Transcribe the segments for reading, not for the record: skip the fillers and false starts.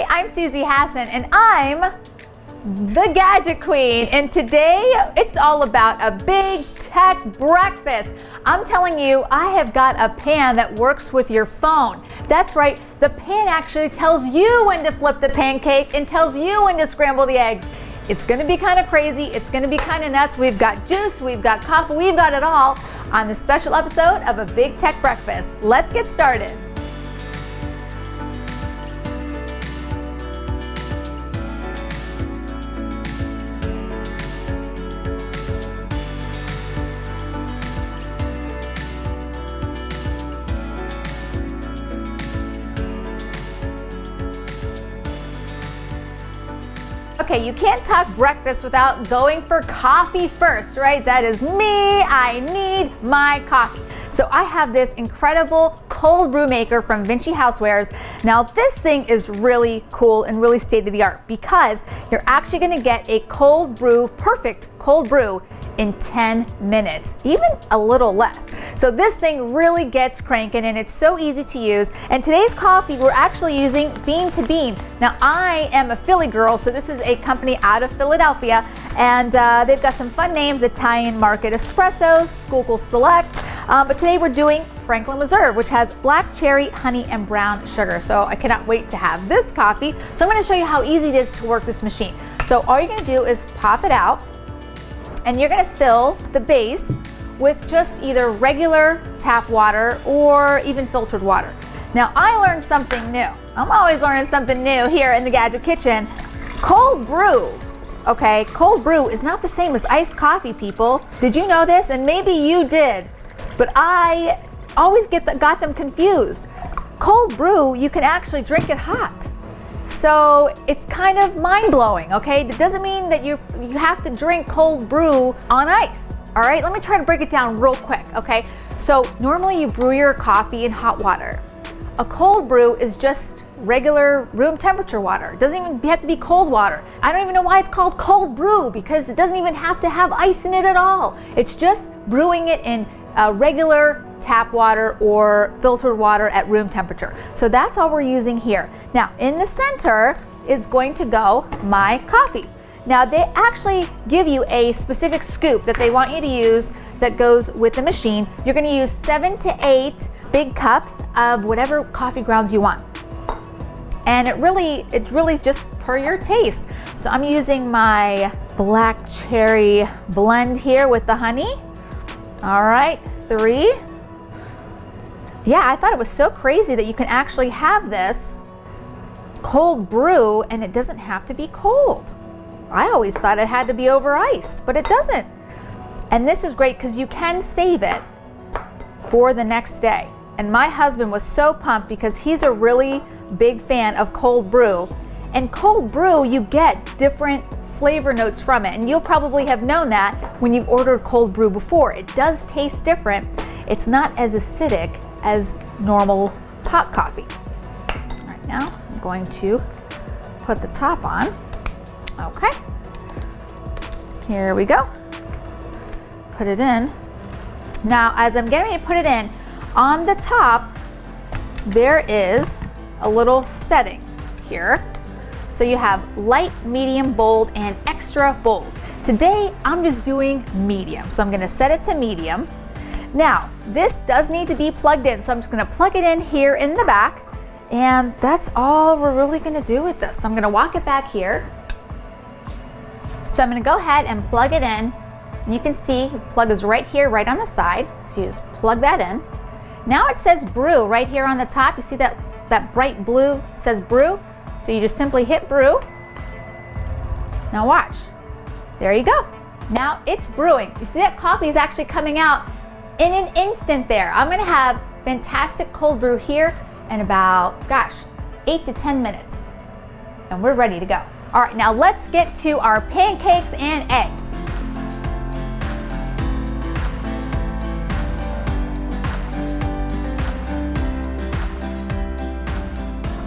Hi, I'm Susie Hassan, and I'm the Gadget Queen. And today, it's all about a big tech breakfast. I'm telling you, I have got a pan that works with your phone. That's right, the pan actually tells you when to flip the pancake and tells you when to scramble the eggs. It's gonna be kind of crazy, it's gonna be kind of nuts. We've got juice, we've got coffee, we've got it all on this special episode of A Big Tech Breakfast. Let's get started. Okay, you can't talk breakfast without going for coffee first, right? That is me. I need my coffee. So I have this incredible cold brew maker from Vinci Housewares. Now this thing is really cool and really state of the art because you're actually gonna get a cold brew, perfect cold brew in 10 minutes, even a little less. So this thing really gets cranking and it's so easy to use. And today's coffee, we're actually using bean to bean. Now I am a Philly girl, so this is a company out of Philadelphia, and they've got some fun names: Italian Market Espresso, Schuylkill Select, but today we're doing Franklin Reserve, which has black cherry, honey, and brown sugar. So I cannot wait to have this coffee. So I'm gonna show you how easy it is to work this machine. So all you're gonna do is pop it out, and you're gonna fill the base with just either regular tap water or even filtered water. Now I learned something new. I'm always learning something new here in the Gadget Kitchen. Cold brew, okay? Cold brew is not the same as iced coffee, people. Did you know this? And maybe you did, but I always got them confused. Cold brew, you can actually drink it hot. So it's kind of mind-blowing, okay? It doesn't mean that you have to drink cold brew on ice, all right? Let me try to break it down real quick, okay? So normally you brew your coffee in hot water. A cold brew is just regular room temperature water. It doesn't even have to be cold water. I don't even know why it's called cold brew because it doesn't even have to have ice in it at all. It's just brewing it in regular tap water or filtered water at room temperature. So that's all we're using here. Now in the center is going to go my coffee. Now they actually give you a specific scoop that they want you to use that goes with the machine. You're gonna use 7 to 8 big cups of whatever coffee grounds you want. And it's really just per your taste. So I'm using my black cherry blend here with the honey. All right, 3. Yeah, I thought it was so crazy that you can actually have this cold brew and it doesn't have to be cold. I always thought it had to be over ice, but it doesn't. And this is great because you can save it for the next day. And my husband was so pumped because he's a really big fan of cold brew. And cold brew, you get different flavor notes from it. And you'll probably have known that when you've ordered cold brew before. It does taste different. It's not as acidic as normal hot coffee. All right, now I'm going to put the top on. Okay, here we go. Put it in. Now, as I'm getting ready to put it in, on the top, there is a little setting here. So you have light, medium, bold, and extra bold. Today, I'm just doing medium. So I'm gonna set it to medium. Now, this does need to be plugged in, so I'm just gonna plug it in here in the back, and that's all we're really gonna do with this. So I'm gonna walk it back here. So I'm gonna go ahead and plug it in. And you can see the plug is right here, right on the side. So you just plug that in. Now it says brew right here on the top. You see that bright blue says brew? So you just simply hit brew. Now watch, there you go. Now it's brewing. You see that coffee is actually coming out in an instant there. I'm gonna have fantastic cold brew here in about, 8 to 10 minutes. And we're ready to go. All right, now let's get to our pancakes and eggs.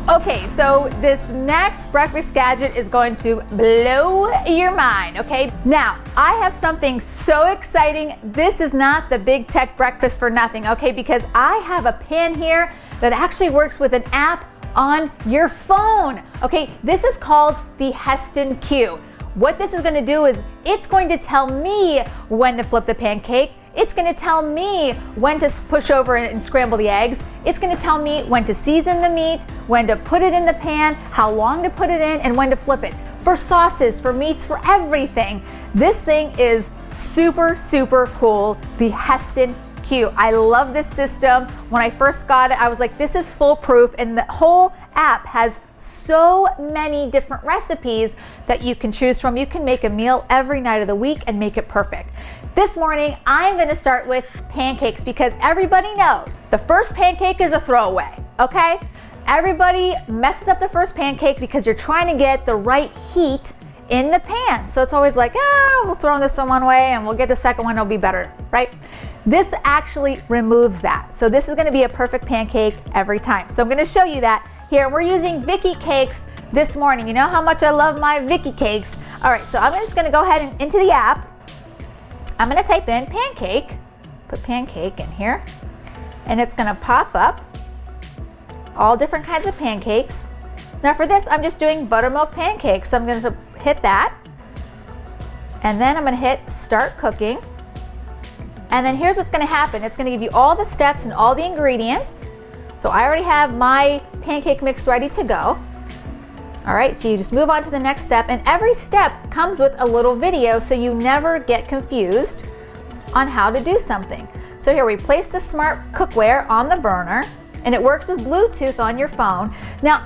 Okay, so this next breakfast gadget is going to blow your mind, okay? Now, I have something so exciting. This is not the big tech breakfast for nothing, okay? Because I have a pan here that actually works with an app on your phone. Okay, this is called the Heston Q. What this is gonna do is it's going to tell me when to flip the pancake. It's gonna tell me when to push over and scramble the eggs. It's gonna tell me when to season the meat, when to put it in the pan, how long to put it in, and when to flip it. For sauces, for meats, for everything. This thing is super, super cool, the Heston Q. I love this system. When I first got it, I was like, this is foolproof, and the whole app has so many different recipes that you can choose from. You can make a meal every night of the week and make it perfect. This morning, I'm gonna start with pancakes because everybody knows the first pancake is a throwaway, okay? Everybody messes up the first pancake because you're trying to get the right heat in the pan. So it's always like, we'll throw this one way and we'll get the second one, it'll be better, right? This actually removes that. So this is gonna be a perfect pancake every time. So I'm gonna show you that here. We're using Vicky cakes this morning. You know how much I love my Vicky cakes. All right, so I'm just gonna go ahead and into the app. I'm gonna type in pancake, put pancake in here, and it's gonna pop up all different kinds of pancakes. Now for this, I'm just doing buttermilk pancakes. So I'm gonna hit that, and then I'm gonna hit start cooking. And then here's what's gonna happen. It's gonna give you all the steps and all the ingredients. So I already have my pancake mix ready to go. All right, so you just move on to the next step, and every step comes with a little video so you never get confused on how to do something. So here we place the smart cookware on the burner, and it works with Bluetooth on your phone. Now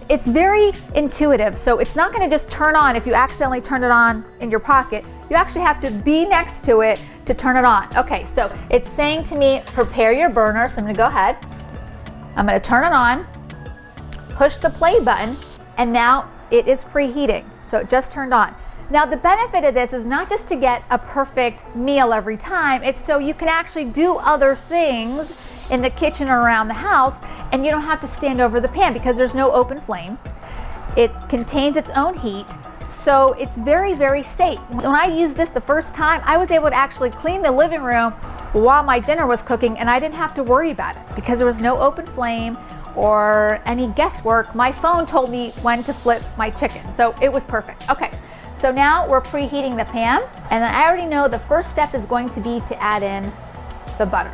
it's very intuitive, so it's not gonna just turn on if you accidentally turn it on in your pocket. You actually have to be next to it to turn it on. Okay, so it's saying to me, prepare your burner. So I'm gonna go ahead, I'm gonna turn it on, push the play button, and now it is preheating. So it just turned on. Now the benefit of this is not just to get a perfect meal every time, it's so you can actually do other things in the kitchen or around the house, and you don't have to stand over the pan because there's no open flame. It contains its own heat, so it's very, very safe. When I used this the first time, I was able to actually clean the living room while my dinner was cooking, and I didn't have to worry about it because there was no open flame or any guesswork. My phone told me when to flip my chicken, so it was perfect. Okay, so now we're preheating the pan, and I already know the first step is going to be to add in the butter.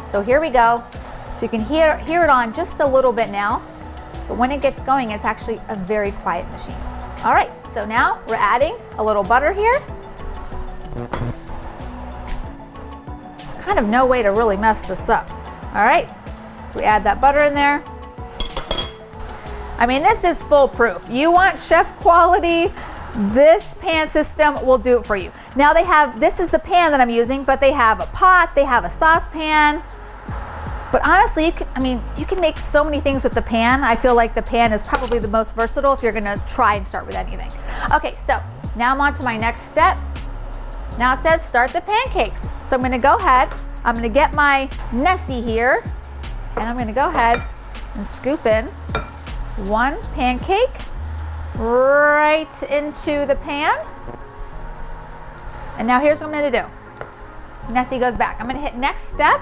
So here we go. So you can hear it on just a little bit now, but when it gets going, it's actually a very quiet machine. All right, so now we're adding a little butter here. There's kind of no way to really mess this up. All right, so we add that butter in there. I mean, this is foolproof. You want chef quality, this pan system will do it for you. Now they have, this is the pan that I'm using, but they have a pot, they have a saucepan. But honestly, you can make so many things with the pan. I feel like the pan is probably the most versatile if you're gonna try and start with anything. Okay, so now I'm on to my next step. Now it says start the pancakes. So I'm gonna go ahead, I'm gonna get my Nessie here, and I'm gonna go ahead and scoop in one pancake right into the pan. And now here's what I'm gonna do. Nessie goes back. I'm gonna hit next step.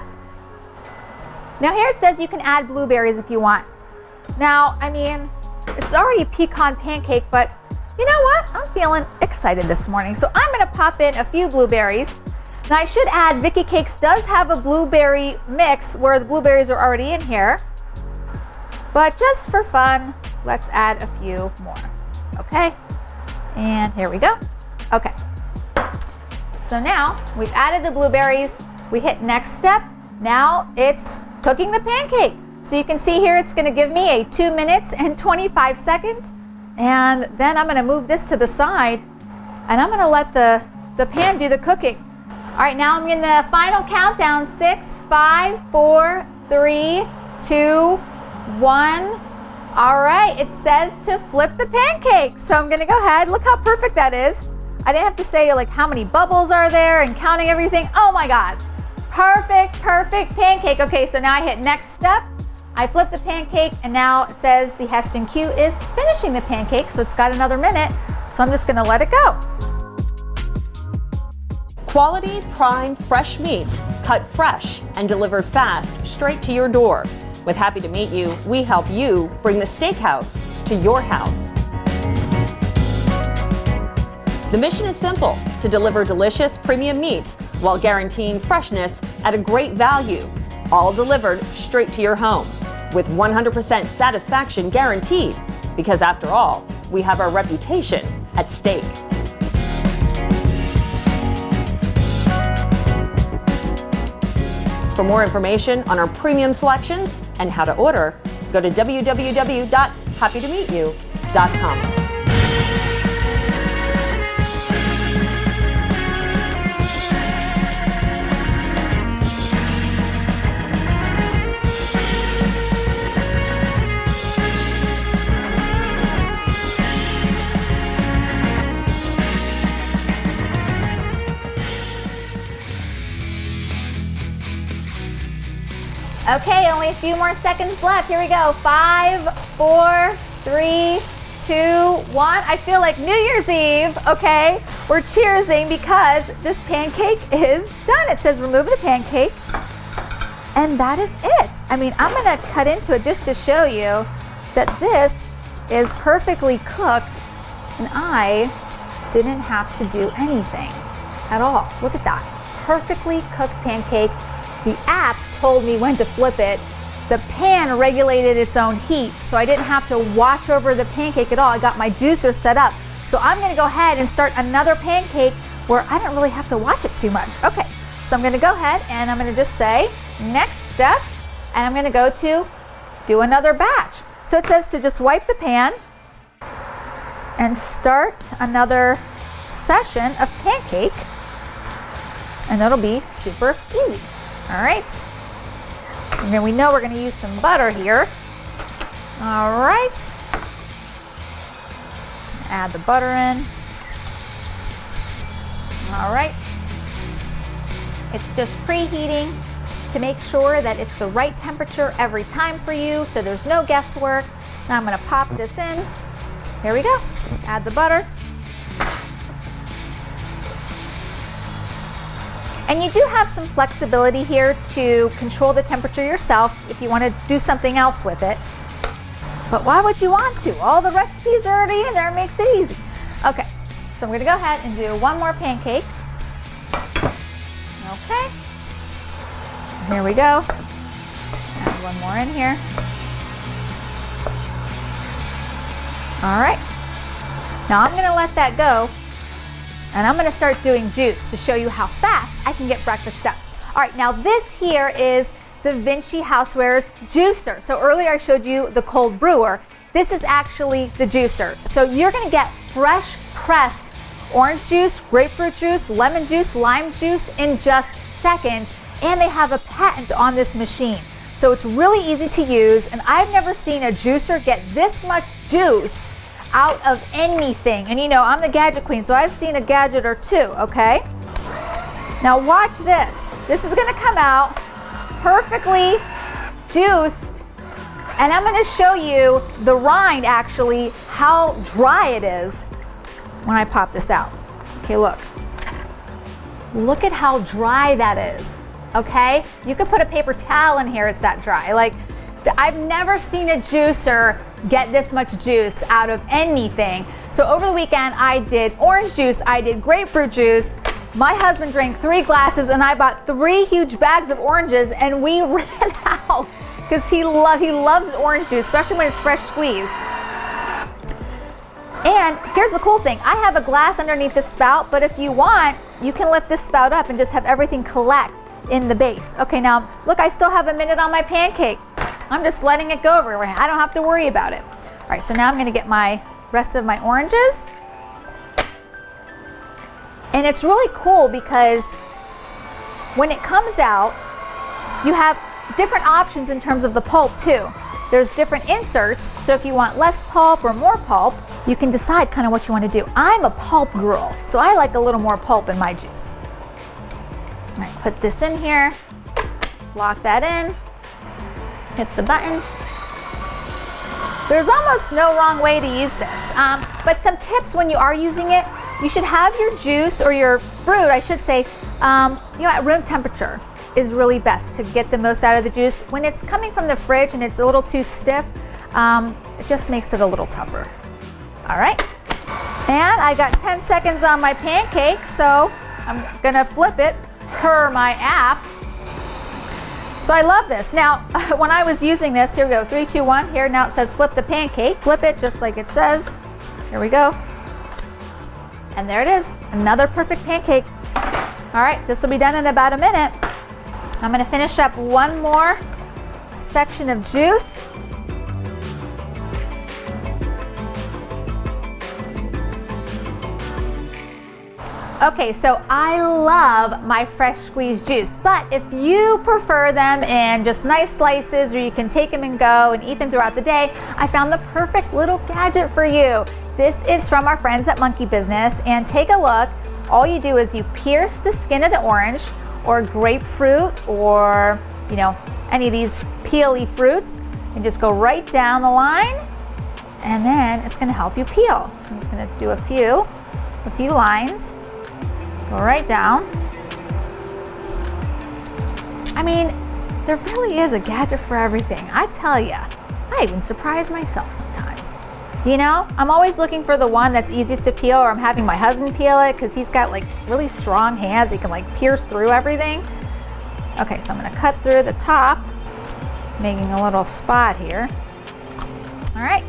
Now here it says you can add blueberries if you want. Now, I mean, it's already a pecan pancake, but you know what? I'm feeling excited this morning. So I'm gonna pop in a few blueberries. Now I should add, Vicky Cakes does have a blueberry mix where the blueberries are already in here. But just for fun, let's add a few more. Okay, and here we go. Okay, so now we've added the blueberries. We hit next step. Now it's cooking the pancake. So you can see here it's gonna give me a 2 minutes and 25 seconds. And then I'm gonna move this to the side, and I'm gonna let the pan do the cooking. All right, now I'm in the final countdown. 6, 5, 4, 3, 2, 1. All right, it says to flip the pancake. So I'm gonna go ahead, look how perfect that is. I didn't have to say like how many bubbles are there and counting everything. Oh my God, perfect, perfect pancake. Okay, so now I hit next step. I flip the pancake, and now it says the Heston Q is finishing the pancake, so it's got another minute. So I'm just gonna let it go. Quality, prime, fresh meats, cut fresh and delivered fast straight to your door. With Happy to Meet You, we help you bring the steakhouse to your house. The mission is simple: to deliver delicious premium meats while guaranteeing freshness at a great value, all delivered straight to your home with 100% satisfaction guaranteed, because after all, we have our reputation at stake. For more information on our premium selections and how to order, go to www.happytomeetyou.com. Okay, only a few more seconds left. Here we go. 5, 4, 3, 2, 1. I feel like New Year's Eve, okay? We're cheersing because this pancake is done. It says remove the pancake, and that is it. I mean, I'm gonna cut into it just to show you that this is perfectly cooked, and I didn't have to do anything at all. Look at that, perfectly cooked pancake. The app told me when to flip it. The pan regulated its own heat, so I didn't have to watch over the pancake at all. I got my juicer set up. So I'm gonna go ahead and start another pancake where I don't really have to watch it too much. Okay, so I'm gonna go ahead and I'm gonna just say next step, and I'm gonna go to do another batch. So it says to just wipe the pan and start another session of pancake, and it'll be super easy. All right, and then we know we're gonna use some butter here. All right, add the butter in. All right, it's just preheating to make sure that it's the right temperature every time for you, so there's no guesswork. Now I'm gonna pop this in. Here we go, add the butter. And you do have some flexibility here to control the temperature yourself if you want to do something else with it. But why would you want to? All the recipes are already in there, it makes it easy. Okay, so I'm gonna go ahead and do one more pancake. Okay, here we go. Add one more in here. All right, now I'm gonna let that go, and I'm gonna start doing juice to show you how fast I can get breakfast done. All right, now this here is the Vinci Housewares juicer. So earlier I showed you the cold brewer. This is actually the juicer. So you're gonna get fresh pressed orange juice, grapefruit juice, lemon juice, lime juice in just seconds. And they have a patent on this machine. So it's really easy to use, and I've never seen a juicer get this much juice out of anything. And you know, I'm the gadget queen, so I've seen a gadget or two, okay? Now watch this. This is gonna come out perfectly juiced, and I'm gonna show you the rind actually, how dry it is when I pop this out. Okay, look. Look at how dry that is, okay? You could put a paper towel in here, it's that dry. Like, I've never seen a juicer get this much juice out of anything. So over the weekend, I did orange juice, I did grapefruit juice. My husband drank 3 glasses, and I bought 3 huge bags of oranges, and we ran out because he loves orange juice, especially when it's fresh squeezed. And here's the cool thing, I have a glass underneath the spout, but if you want, you can lift this spout up and just have everything collect in the base. Okay, now look, I still have a minute on my pancake. I'm just letting it go everywhere. I don't have to worry about it. All right, so now I'm gonna get my rest of my oranges. And it's really cool because when it comes out, you have different options in terms of the pulp too. There's different inserts, so if you want less pulp or more pulp, you can decide kind of what you want to do. I'm a pulp girl, so I like a little more pulp in my juice. All right, put this in here, lock that in, hit the button. There's almost no wrong way to use this, but some tips when you are using it, you should have your juice or your fruit, I should say, at room temperature. is really best to get the most out of the juice. When it's coming from the fridge and it's a little too stiff, it just makes it a little tougher. All right, and I got 10 seconds on my pancake, so I'm gonna flip it per my app. So I love this. Now, when I was using this, here we go, 3, 2, 1, here, now it says flip the pancake. Flip it just like it says. Here we go. And there it is, another perfect pancake. All right, this will be done in about a minute. I'm gonna finish up one more section of juice. Okay, so I love my fresh squeezed juice, but if you prefer them in just nice slices, or you can take them and go and eat them throughout the day, I found the perfect little gadget for you. This is from our friends at Monkey Business, and take a look. All you do is you pierce the skin of the orange or grapefruit, or any of these peely fruits, and just go right down the line, and then it's gonna help you peel. So I'm just gonna do a few lines. Go right down. I mean, there really is a gadget for everything. I tell ya, I even surprise myself sometimes. I'm always looking for the one that's easiest to peel, or I'm having my husband peel it because he's got like really strong hands. He can like pierce through everything. Okay, so I'm gonna cut through the top, making a little spot here. All right,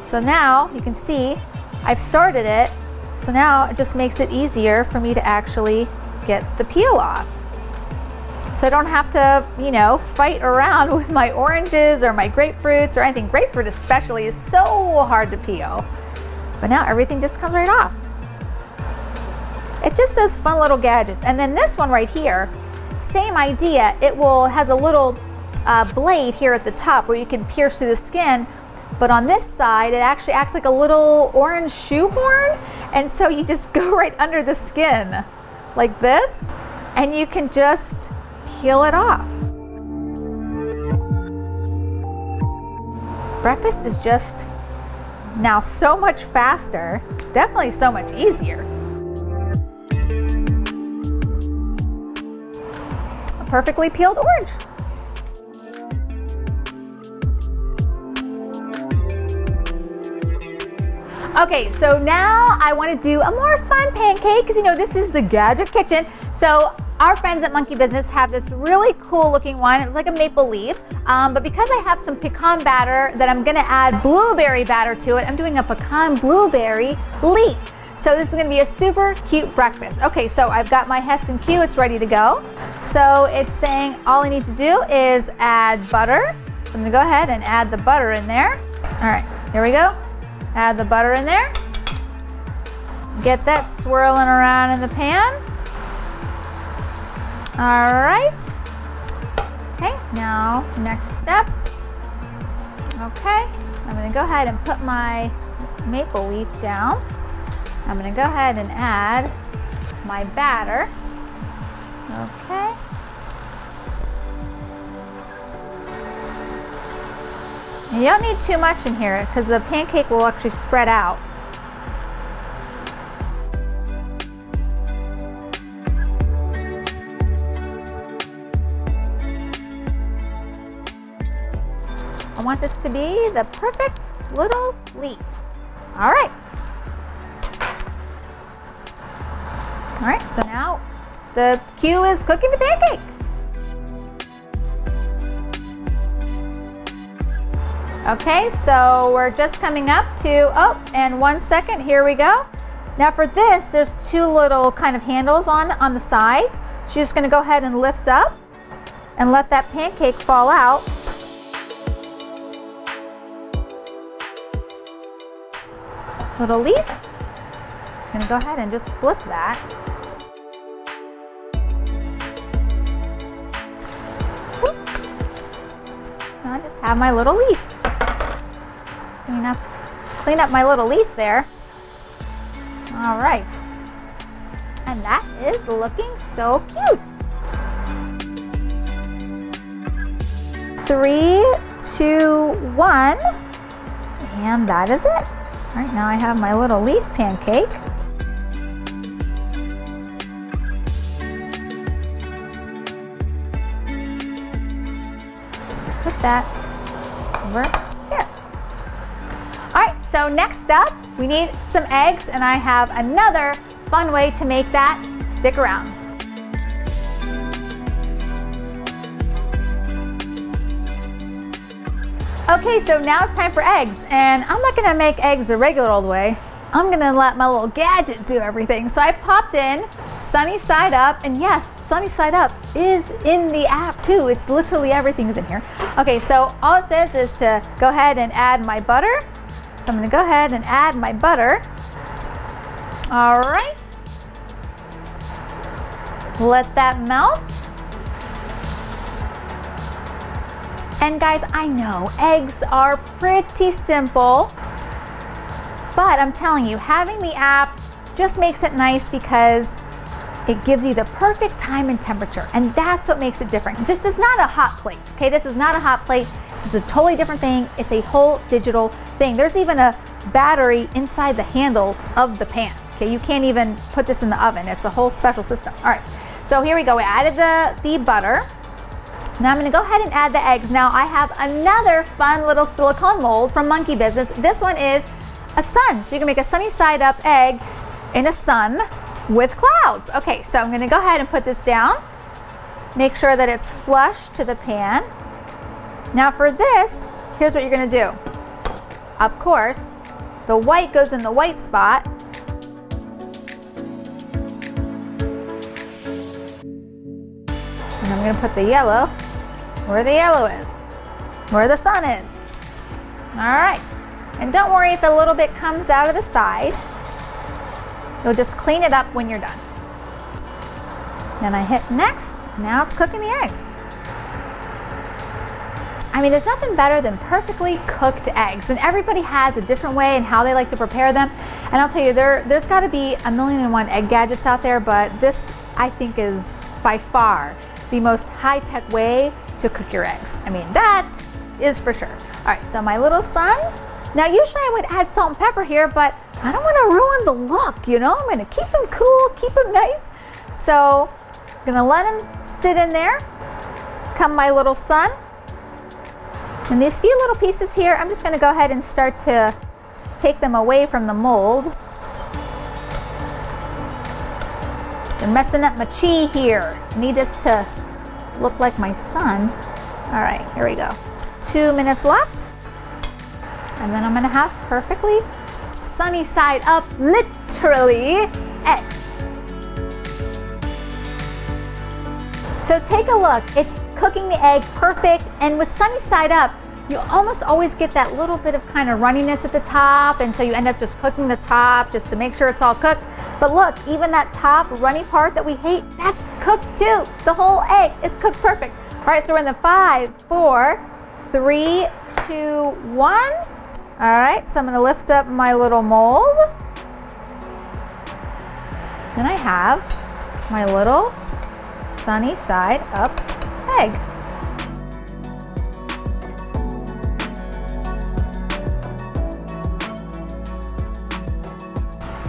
so now you can see I've sorted it. So now it just makes it easier for me to actually get the peel off. So I don't have to, fight around with my oranges or my grapefruits or anything. Grapefruit especially is so hard to peel. But now everything just comes right off. It's just those fun little gadgets. And then this one right here, same idea. It has a little blade here at the top where you can pierce through the skin. But on this side, it actually acts like a little orange shoehorn. And so you just go right under the skin like this, and you can just peel it off. Breakfast is just now so much faster, definitely so much easier. A perfectly peeled orange. Okay, so now I want to do a more fun pancake because this is the Gadget Kitchen. So our friends at Monkey Business have this really cool looking one. It's like a maple leaf, but because I have some pecan batter that I'm going to add blueberry batter to it, I'm doing a pecan blueberry leaf. So this is going to be a super cute breakfast. Okay, so I've got my Heston Q. It's ready to go. So it's saying all I need to do is add butter. So I'm going to go ahead and add the butter in there. All right, here we go. Add the butter in there. Get that swirling around in the pan. All right. Okay, now next step. Okay, I'm gonna go ahead and put my maple leaf down. I'm gonna go ahead and add my batter. Okay. You don't need too much in here because the pancake will actually spread out. I want this to be the perfect little leaf. All right. All right, so now the Q is cooking the pancake. Okay, so we're just coming up to, and 1 second, here we go. Now for this, there's two little kind of handles on the sides. So you're just gonna go ahead and lift up and let that pancake fall out. Little leaf. I'm gonna go ahead and just flip that. Whoop. I just have my little leaf. Clean up my little leaf there. All right. And that is looking so cute. 3, 2, 1, and that is it. All right, now I have my little leaf pancake. that over here. All right, so next up, we need some eggs, and I have another fun way to make that. Stick around. Okay, so now it's time for eggs, and I'm not gonna make eggs the regular old way. I'm gonna let my little Gadget do everything. So I popped in sunny side up, and yes, sunny side up is in the app too. It's literally everything is in here. Okay, so all it says is to go ahead and add my butter. So I'm gonna go ahead and add my butter. All right. Let that melt. And guys, I know eggs are pretty simple, but I'm telling you, having the app just makes it nice because it gives you the perfect time and temperature, and that's what makes it different. It's not a hot plate, okay? This is not a hot plate. This is a totally different thing. It's a whole digital thing. There's even a battery inside the handle of the pan, okay? You can't even put this in the oven. It's a whole special system. All right, so here we go. We added the butter. Now I'm gonna go ahead and add the eggs. Now I have another fun little silicone mold from Monkey Business. This one is a sun. So you can make a sunny side up egg in a sun with clouds. Okay, so I'm gonna go ahead and put this down. Make sure that it's flush to the pan. Now for this, here's what you're gonna do. Of course, the white goes in the white spot. And I'm gonna put the yellow where the yellow is, where the sun is. All right, and don't worry if a little bit comes out of the side. You'll just clean it up when you're done. Then I hit next. Now it's cooking the eggs. I mean, there's nothing better than perfectly cooked eggs, and everybody has a different way and how they like to prepare them. And I'll tell you, there's got to be 1,000,001 egg gadgets out there, but this I think is by far the most high-tech way to cook your eggs. I mean, that is for sure. All right, so my little son. Now, usually I would add salt and pepper here, but I don't want to ruin the look, you know? I'm gonna keep them cool, keep them nice. So, I'm gonna let him sit in there. Come my little son. And these few little pieces here, I'm just gonna go ahead and start to take them away from the mold. They're messing up my chi here. I need this to look like my son. All right, here we go. 2 minutes left. And then I'm gonna have perfectly sunny side up, literally, eggs. So take a look, it's cooking the egg perfect, and with sunny side up, you almost always get that little bit of kind of runniness at the top, and so you end up just cooking the top just to make sure it's all cooked. But look, even that top runny part that we hate, that's cooked too. The whole egg is cooked perfect. All right, so we're in the 5, 4, 3, 2, 1. All right, so I'm gonna lift up my little mold. Then I have my little sunny side up egg.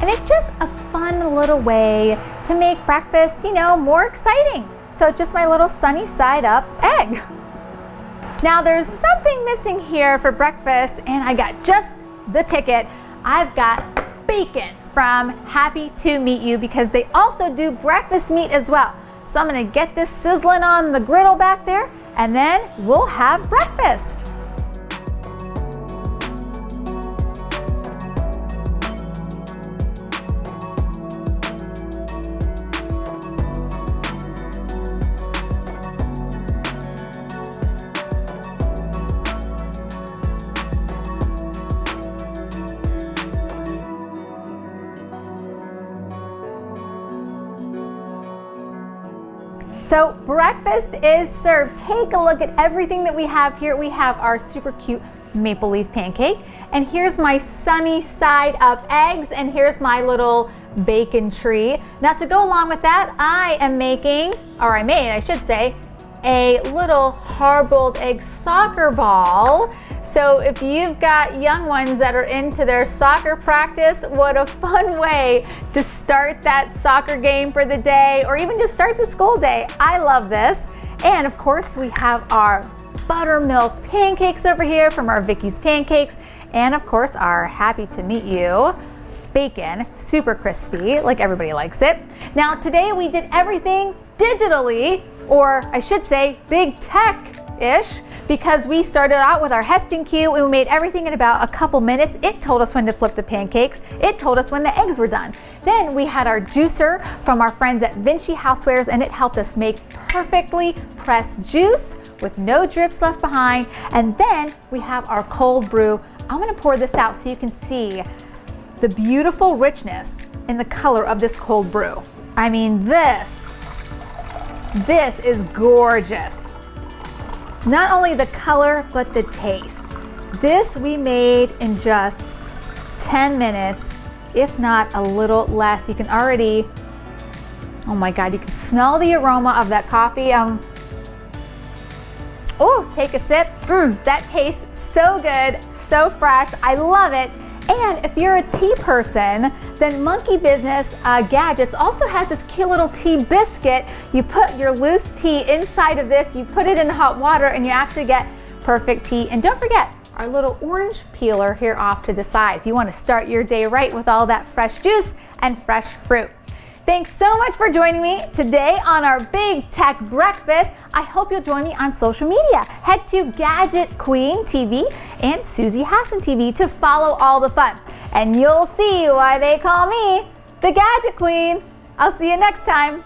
And it's just a fun little way to make breakfast, you know, more exciting. So just my little sunny side up egg. Now there's something missing here for breakfast, and I got just the ticket. I've got bacon from Happy to Meet You because they also do breakfast meat as well. So I'm gonna get this sizzling on the griddle back there, and then we'll have breakfast. So breakfast is served. Take a look at everything that we have here. We have our super cute maple leaf pancake, and here's my sunny side up eggs, and here's my little bacon tree. Now to go along with that, I am making, or I made, I should say, a little hard-boiled egg soccer ball. So if you've got young ones that are into their soccer practice, what a fun way to start that soccer game for the day, or even just start the school day. I love this. And of course we have our buttermilk pancakes over here from our Vicky's Pancakes. And of course, our happy to meet you bacon, super crispy, like everybody likes it. Now today we did everything digitally, or I should say big tech-ish, because we started out with our Heston cube and we made everything in about a couple minutes. It told us when to flip the pancakes. It told us when the eggs were done. Then we had our juicer from our friends at Vinci Housewares, and it helped us make perfectly pressed juice with no drips left behind. And then we have our cold brew. I'm gonna pour this out so you can see the beautiful richness in the color of this cold brew. I mean, this is gorgeous. Not only the color, but the taste. This we made in just 10 minutes, if not a little less. You can already, oh my God, you can smell the aroma of that coffee. Oh, take a sip. That tastes so good, so fresh. I love it. And if you're a tea person, then Monkey Business Gadgets also has this cute little tea biscuit. You put your loose tea inside of this, you put it in hot water, and you actually get perfect tea. And don't forget our little orange peeler here off to the side if you want to start your day right with all that fresh juice and fresh fruit. Thanks so much for joining me today on our Big Tech Breakfast. I hope you'll join me on social media. Head to Gadget Queen TV and Susie Hassan TV to follow all the fun. And you'll see why they call me the Gadget Queen. I'll see you next time.